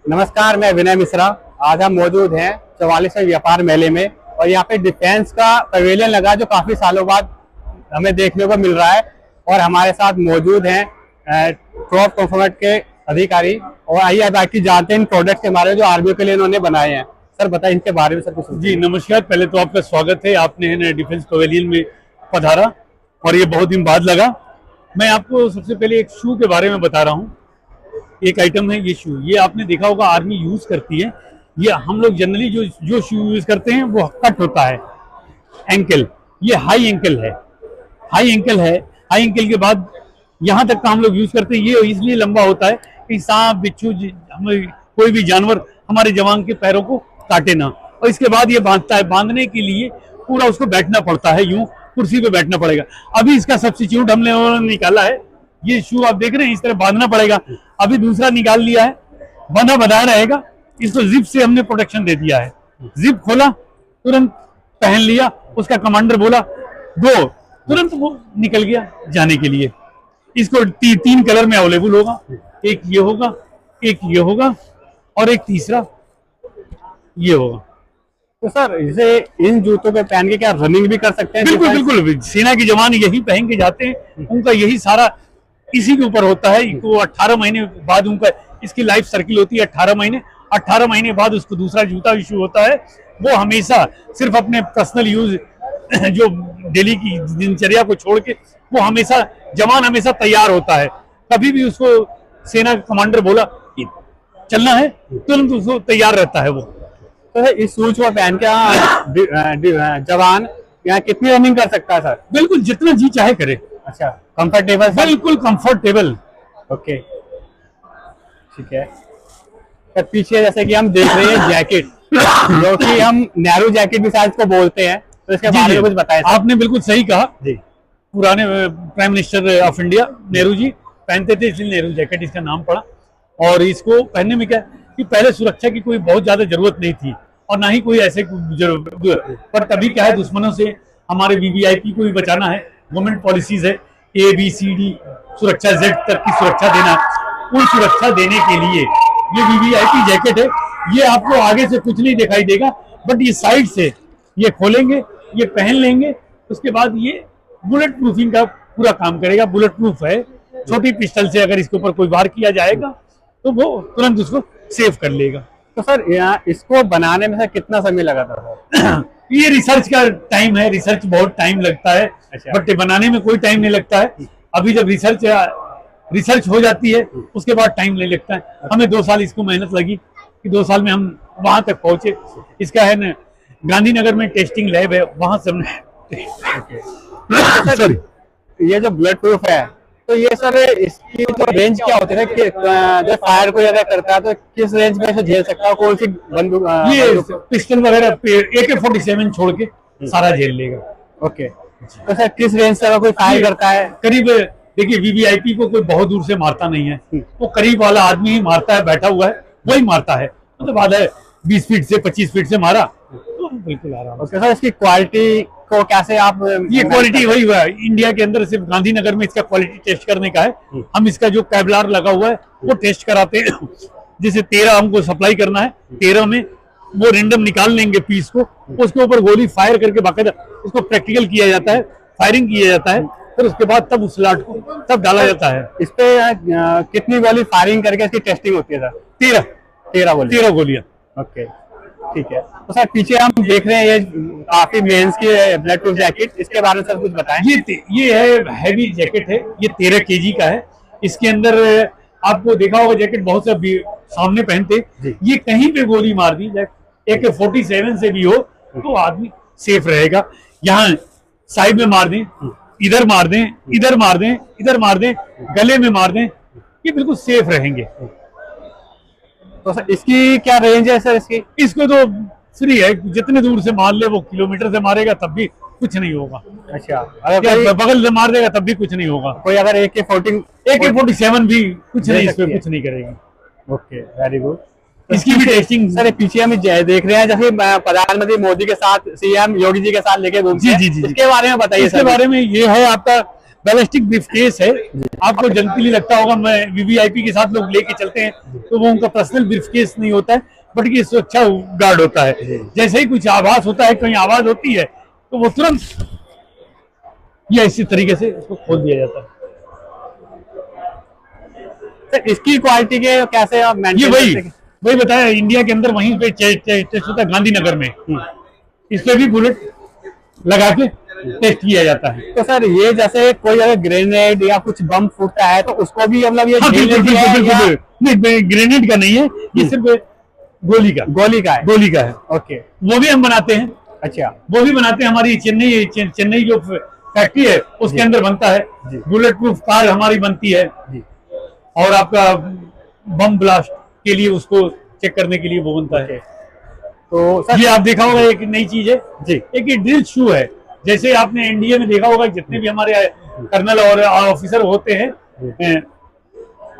नमस्कार, मैं विनय मिश्रा। आज हम मौजूद हैं 44वें व्यापार मेले में और यहाँ पे डिफेंस का पवेलियन लगा जो काफी सालों बाद हमें देखने को मिल रहा है। और हमारे साथ मौजूद हैं क्रॉप कंफर्ट के अधिकारी। और आइए बाकी जानते हैं इन प्रोडक्ट्स के बारे में जो आर्मी के लिए इन्होंने बनाए हैं। सर बताइए इनके बारे में सर कुछ। जी नमस्कार, पहले तो आपका स्वागत है। आपने डिफेंस पवेलियन में पधारा और ये बहुत दिन बाद लगा। मैं आपको सबसे पहले एक शू के बारे में बता रहा हूँ। एक आइटम है ये शू, ये आपने देखा होगा आर्मी यूज करती है। ये हम लोग जनरली जो शू यूज करते हैं वो कट होता है एंकल, ये हाई एंकल है। हाई एंकल के बाद यहाँ तक का हम लोग यूज करते हैं। ये इसलिए लंबा होता है कि सांप बिच्छू कोई भी जानवर हमारे जवान के पैरों को काटे ना। और इसके बाद ये बांधता है, बांधने के लिए पूरा उसको बैठना पड़ता है, यूं कुर्सी पे बैठना पड़ेगा। अभी इसका सब्स्टिट्यूट हमने निकाला है, ये शू आप देख रहे हैं, इस तरह बांधना पड़ेगा। अभी दूसरा निकाल लिया है, बंधा रहेगा। इसको जिप से हमने प्रोटेक्शन दे दिया है। जिप खोला, तुरंत पहन लिया, उसका कमांडर बोला गो, तुरंत वो निकल गया जाने के लिए। इसको तीन कलर में अवेलेबल होगा, एक ये होगा, एक ये होगा और एक तीसरा ये होगा। तो सर इसे इन जूतों पे पहन के क्या रनिंग भी कर सकते हैं? बिल्कुल, सेना के जवान यही पहन के जाते हैं। उनका यही सारा इसी के ऊपर होता है। इनको 18 महीने बाद उनका इसकी लाइफ सर्किल होती है 18 महीने। 18 महीने बाद उसको दूसरा जूता इशू होता है। वो हमेशा सिर्फ अपने पर्सनल यूज जो डेली की दिनचर्या को छोड़ के वो हमेशा जवान हमेशा तैयार होता है। कभी भी उसको सेना कमांडर बोला कि चलना है, तुरंत उसको तैयार रहता है वो। तो इस शूज को पहन के जवान यहाँ कितनी रनिंग कर सकता है सर? बिल्कुल, जितना जी चाहे करे। अच्छा, कंफर्टेबल? बिल्कुल कंफर्टेबल। ओके, ठीक है। तो पीछे जैसे कि हम देख रहे हैं जैकेट, जो कि हम नैरो जैकेट भी शायद को बोलते हैं, तो इसके बारे में कुछ बताएं। आपने बिल्कुल सही कहा जी। पुराने prime minister of India Nehru ji पहनते थे, इसलिए नेहरू जैकेट इसका नाम पड़ा। और इसको पहनने में क्या कि पहले सुरक्षा की कोई बहुत ज्यादा जरूरत नहीं थी और ना ही कोई ऐसे जरूरत, पर तभी क्या है दुश्मनों से हमारे वीवीआईपी को भी बचाना है। गवर्नमेंट पॉलिसीज है ABCD सुरक्षा, Z तक की सुरक्षा देना। उन सुरक्षा देने के लिए ये वीवीआईपी जैकेट है। ये आपको आगे से कुछ नहीं दिखाई देगा, बट ये साइड से ये खोलेंगे, ये पहन लेंगे, उसके बाद ये बुलेट प्रूफिंग का पूरा काम करेगा। बुलेट प्रूफ है, छोटी पिस्टल से अगर इसके ऊपर कोई वार किया जाएगा तो वो तुरंत उसको सेव कर लेगा। तो सर यहाँ इसको बनाने में कितना समय लगा था? ये रिसर्च का टाइम है, रिसर्च बहुत टाइम लगता है। अच्छा। बट बनाने में कोई टाइम नहीं लगता है। अभी जब रिसर्च हो जाती है उसके बाद टाइम नहीं लगता है। हमें 2 साल इसको मेहनत लगी कि 2 साल में हम वहां तक पहुंचे। इसका है न गांधीनगर में टेस्टिंग लैब है, वहां से हमने सर ये जो बुलेट प्रूफ है, तो ये सर इसकी जो रेंज क्या होती है कि जो फायर को ज्यादा करता है तो किस रेंज में इसे झेल सकता है? कौन सी बंदूक? ये पिस्टल वगैरह AK-47 छोड़ के सारा झेल लेगा। ओके, तो सर किस रेंज से कोई फायर करता है? करीब देखिए, वीवीआईपी को कोई बहुत दूर से मारता नहीं है, वो करीब वाला आदमी ही मारता है, बैठा हुआ है वही मारता है। मतलब बात है 20 फीट से 25 फीट से मारा तो बिल्कुल आराम। ओके सर, इसकी क्वालिटी को कैसे आप? ये क्वालिटी वही हुआ है, इंडिया के अंदर सिर्फ गांधीनगर में इसका क्वालिटी टेस्ट करने का है। हम इसका जो कैबलार लगा हुआ है वो टेस्ट कराते हैं। जैसे 13 हमको सप्लाई करना है, 13 में वो रेंडम निकाल लेंगे पीस को, उसके ऊपर गोली फायर करके बाकायदा उसको प्रैक्टिकल किया जाता है, फायरिंग किया जाता है, फिर उसके बाद तब उस स्लॉट को तब डाला जाता है। इस पे कितनी गोली फायरिंग करके इसकी टेस्टिंग होती है सर? 13 गोलियां। ओके, ठीक है। तो सर पीछे हम देख रहे हैं ये काफी मेंस की बुलेट प्रूफ जैकेट, इसके बारे में सर कुछ बताएं। ये है हैवी जैकेट है, ये 13 kg का है। इसके अंदर आपको देखा होगा जैकेट बहुत से सामने पहनते, ये कहीं पे गोली मार दी AK-47 से भी हो तो आदमी सेफ रहेगा। यहाँ साइड में मार दें, इधर मार दें, इधर मार दें, इधर मार दें, गले में मार दें, ये बिल्कुल सेफ रहेंगे। तो सर इसकी क्या रेंज है सर? इसको तो फ्री है, जितने दूर से मार ले वो किलोमीटर से मारेगा तब भी कुछ नहीं होगा। अच्छा, अगर बगल से मार देगा तब भी कुछ नहीं होगा। कोई अगर AK-47 भी कुछ नहीं, इसमें कुछ नहीं करेगी। Okay, very good. इसकी भी टेस्टिंग सर पीछे हम देख रहे हैं जैसे प्रधानमंत्री मोदी के साथ CM योगी जी के साथ लेके घूमते हैं। जी। इसके बारे में बताइए। इसके बारे में ये है आपका बैलिस्टिक ब्रीफकेस है। आपको जनरली लगता होगा मैं वीवीआईपी के साथ लोग लेके चलते हैं तो वो उनका पर्सनल ब्रीफकेस नहीं होता है, बट ये सुरक्षा गार्ड होता है। जैसे ही कुछ आभास होता है, कहीं आवाज होती है, तो वो तुरंत ये इसी तरीके से इसको खोल दिया जाता है। सर इसकी क्वालिटी के कैसे आप ये मेंटेन वही बताया, इंडिया के अंदर वहीं पे टेस्ट होता है, गांधीनगर में। इस पे भी बुलेट लगा के टेस्ट किया जाता है। तो सर ये जैसे कोई अगर ग्रेनेड या कुछ बम फूटता है तो उसको भी मतलब ये हाँ, झेल बिल्कुल, लेती है बिल्कुल, या बिल्कुल। नहीं, ग्रेनेड का नहीं है, ये सिर्फ गोली का है? गोली का है। ओके, वो भी हम बनाते हैं। अच्छा, वो भी बनाते हैं, हमारी चेन्नई जो फैक्ट्री है उसके अंदर बनता है। बुलेट प्रूफ कार हमारी बनती है। और आपका बम ब्लास्ट के लिए उसको चेक करने के लिए वो बनता है। तो सर ये आप देखा होगा, एक नई चीज है जी, एक ये ड्रिल शू है। जैसे आपने एनडीए में देखा होगा, जितने भी हमारे कर्नल और ऑफिसर होते हैं,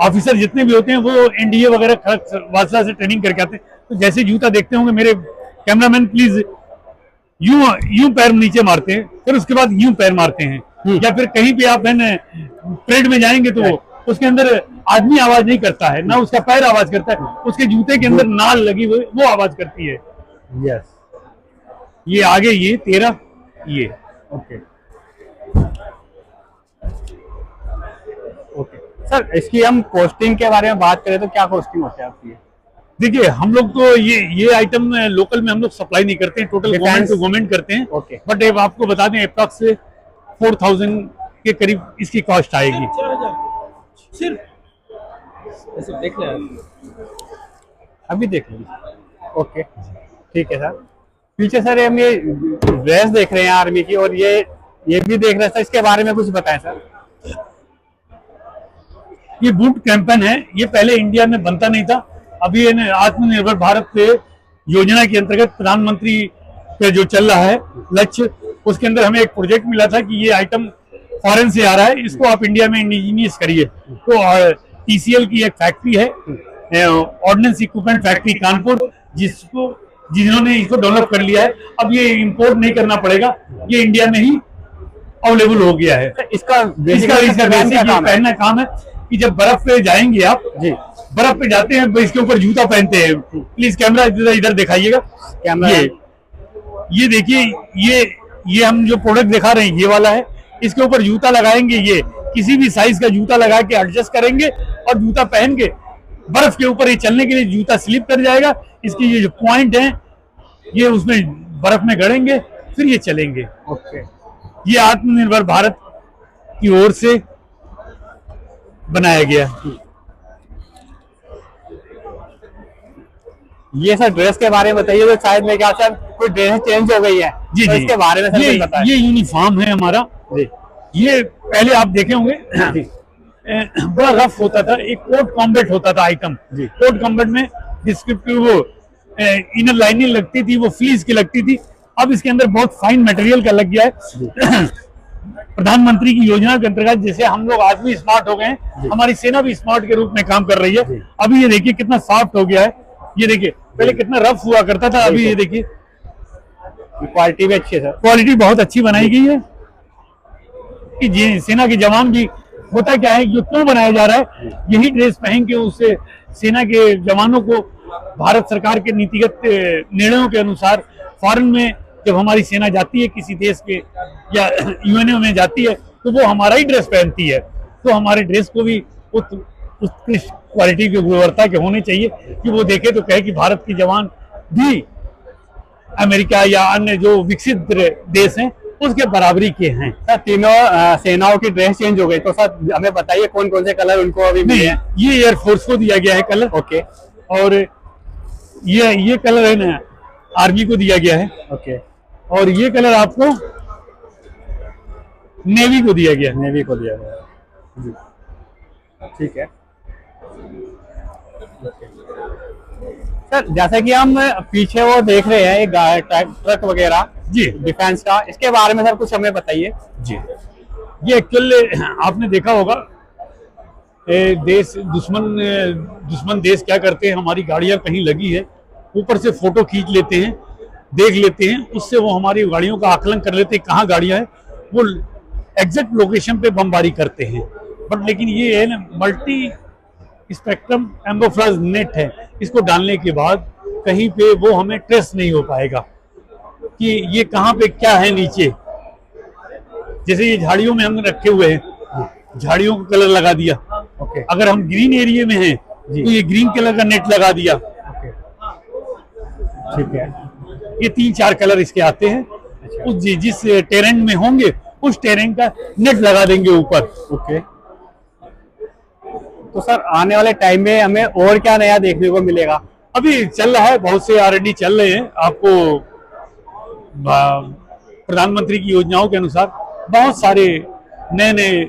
ऑफिसर जितने भी होते हैं, वो एनडीए वगैरह खड़क वासला से ट्रेनिंग करके आते हैं। तो जैसे जूता देखते होंगे, मेरे कैमरामैन प्लीज यूं पैर नीचे मारते हैं, फिर उसके बाद यूं पैर मारते हैं। या फिर कहीं पे आप परेड में जाएंगे तो उसके अंदर आदमी आवाज नहीं करता है, ना उसका पैर आवाज करता है, उसके जूते के अंदर नाल लगी हुई वो आवाज करती है। यस, ये आगे ये 13 ये ओके ओके। सर इसकी हम कॉस्टिंग के बारे में बात करें तो क्या कॉस्टिंग होती है आपकी? देखिए, हम लोग तो ये आइटम लोकल में हम लोग सप्लाई नहीं करते हैं, टोटल गवर्नमेंट टू गवर्नमेंट करते हैं। ओके, बट आपको बता दें, अप्रॉक्स 4000 के करीब इसकी कॉस्ट आएगी। सिर्फ ऐसे देख रहे हैं। अभी देख लीजिए। ओके, ठीक है सर। पीछे सर हम ये ड्रेस देख रहे हैं आर्मी की, और ये भी देख रहे हैं सर, इसके बारे में कुछ बताएं सर। ये बूट कैंपेन है, ये पहले इंडिया में बनता नहीं था। अभी आत्मनिर्भर भारत पे योजना के अंतर्गत प्रधानमंत्री पे जो चल रहा है लक्ष्य, उसके अंदर हमें एक प्रोजेक्ट मिला था कि ये आइटम फॉरेन से आ रहा है, इसको आप इंडिया में इंडिजीनियस करिए। तो टीसीएल की एक फैक्ट्री है, ऑर्डिनेंस इक्विपमेंट फैक्ट्री कानपुर, जिन्होंने इसको डेवलप कर लिया है। अब ये इंपोर्ट नहीं करना पड़ेगा, ये इंडिया में ही अवेलेबल हो गया है। इसका बेसिक पहनना काम है कि जब बर्फ पे जाएंगे आप जी, बर्फ पे जाते हैं, इसके ऊपर जूता पहनते हैं। प्लीज कैमरा इधर दिखाइएगा। कैमरा ये देखिए, ये हम जो प्रोडक्ट दिखा रहे हैं ये वाला है। इसके ऊपर जूता लगाएंगे, ये किसी भी साइज का जूता लगा के एडजस्ट करेंगे और जूता पहन के बर्फ के ऊपर ये चलने के लिए जूता स्लिप कर जाएगा। इसकी ये जो पॉइंट है ये उसमें बर्फ में गड़ेंगे, फिर ये चलेंगे। ओके, ये आत्मनिर्भर भारत की ओर से बनाया गया। ये सर ड्रेस के बारे में बताइए। तो शायद मैं क्या सर कोई ड्रेस चेंज हो गई है जी, तो जी, इसके बारे में सर कुछ बताएं। ये यूनिफॉर्म है हमारा जी, ये पहले आप देखे होंगे बड़ा रफ होता था, एक कोट कॉम्बैट होता था आइटम। कोट कॉम्बैट में डिस्क्रिप्टिव वो इनर लाइनिंग लगती थी, वो फ्लीस की लगती थी। अब इसके अंदर बहुत फाइन मटेरियल का लग गया है। प्रधानमंत्री की योजना के अंतर्गत जैसे हम लोग आज भी स्मार्ट हो गए हैं, हमारी सेना भी स्मार्ट के रूप में काम कर रही है। अभी ये देखिए कितना सॉफ्ट हो गया है। ये देखिए, पहले कितना रफ हुआ करता था, अभी ये देखिए क्वालिटी भी अच्छी है सर। क्वालिटी बहुत अच्छी बनाई गई है कि सेना के जवान भी, होता क्या है, जो क्यों बनाया जा रहा है, यही ड्रेस पहन के उससे सेना के जवानों को भारत सरकार के नीतिगत निर्णयों के अनुसार फॉरेन में जब हमारी सेना जाती है किसी देश के या यूएनओ में जाती है तो वो हमारा ही ड्रेस पहनती है। तो हमारे ड्रेस को भी उत्कृष्ट क्वालिटी की गुणवत्ता के होने चाहिए कि वो देखे तो कहे कि भारत के जवान भी अमेरिका या अन्य जो विकसित देश हैं उसके बराबरी के हैं। सर तीनों सेनाओं की ड्रेस चेंज हो गई, तो सर हमें बताइए कौन कौन से कलर उनको अभी मिले हैं? ये एयरफोर्स को दिया गया है कलर। ओके, और ये कलर है ना आर्मी को दिया गया है। ओके, और ये कलर आपको नेवी को दिया गया है। नेवी को दिया गया है जी, ठीक है। सर जैसे कि हम पीछे वो देख रहे हैं एक ट्रक वगैरह जी, डिफेंस का, इसके बारे में सर कुछ हमें बताइए। जी, ये एक्चुअली आपने देखा होगा दुश्मन देश क्या करते हैं, हमारी गाड़ियां कहीं लगी है, ऊपर से फोटो खींच लेते हैं, देख लेते हैं, उससे वो हमारी गाड़ियों का आकलन कर लेते हैं कहाँ गाड़ियां हैं, वो एग्जैक्ट लोकेशन पे बमबारी करते हैं। बट लेकिन ये है ना, मल्टी स्पेक्ट्रम एम्बोफ्लाज नेट है, इसको डालने के बाद कहीं पे वो हमें ट्रेस नहीं हो पाएगा कि ये कहाँ पे क्या है नीचे। जैसे ये झाड़ियों में हम रखे हुए हैं, झाड़ियों को कलर लगा दिया। ओके। अगर हम ग्रीन एरिया में हैं तो ये ग्रीन कलर का नेट लगा दिया। ठीक है। ये 3-4 कलर इसके आते हैं। उस जिस टेरेन में होंगे उस टेरेन का नेट लगा देंगे ऊपर। ओके। तो सर आने वाले टाइम में हमें और क्या नया देखने को मिलेगा? अभी चल रहा है, बहुत से R&D चल रहे हैं। आपको प्रधानमंत्री की योजनाओं के अनुसार बहुत सारे नए नए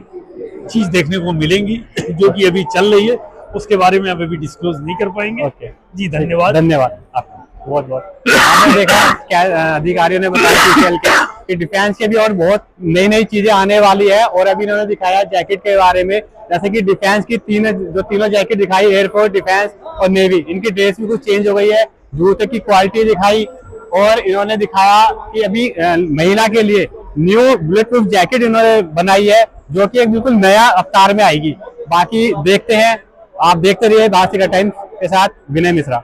चीज देखने को मिलेंगी जो कि अभी चल रही है, उसके बारे में अब अभी डिस्क्लोज नहीं कर पाएंगे। ओके जी, धन्यवाद। धन्यवाद आपका बहुत बहुत। आपने देखा क्या अधिकारियों ने बताया TCL के कि डिफेंस के भी और बहुत नई नई चीजें आने वाली है। और अभी इन्होंने दिखाया जैकेट के बारे में, जैसे कि डिफेंस की तीनों जैकेट दिखाई, एयरफोर्स, डिफेंस और नेवी, इनकी ड्रेस भी कुछ चेंज हो गई है, जूते की क्वालिटी दिखाई। और इन्होंने दिखाया कि अभी महिला के लिए न्यू बुलेट प्रूफ जैकेट इन्होंने बनाई है जो कि एक बिल्कुल नया अवतार में आएगी। बाकी देखते हैं, आप देखते रहिए भारतीय टाइम्स के साथ विनय मिश्रा।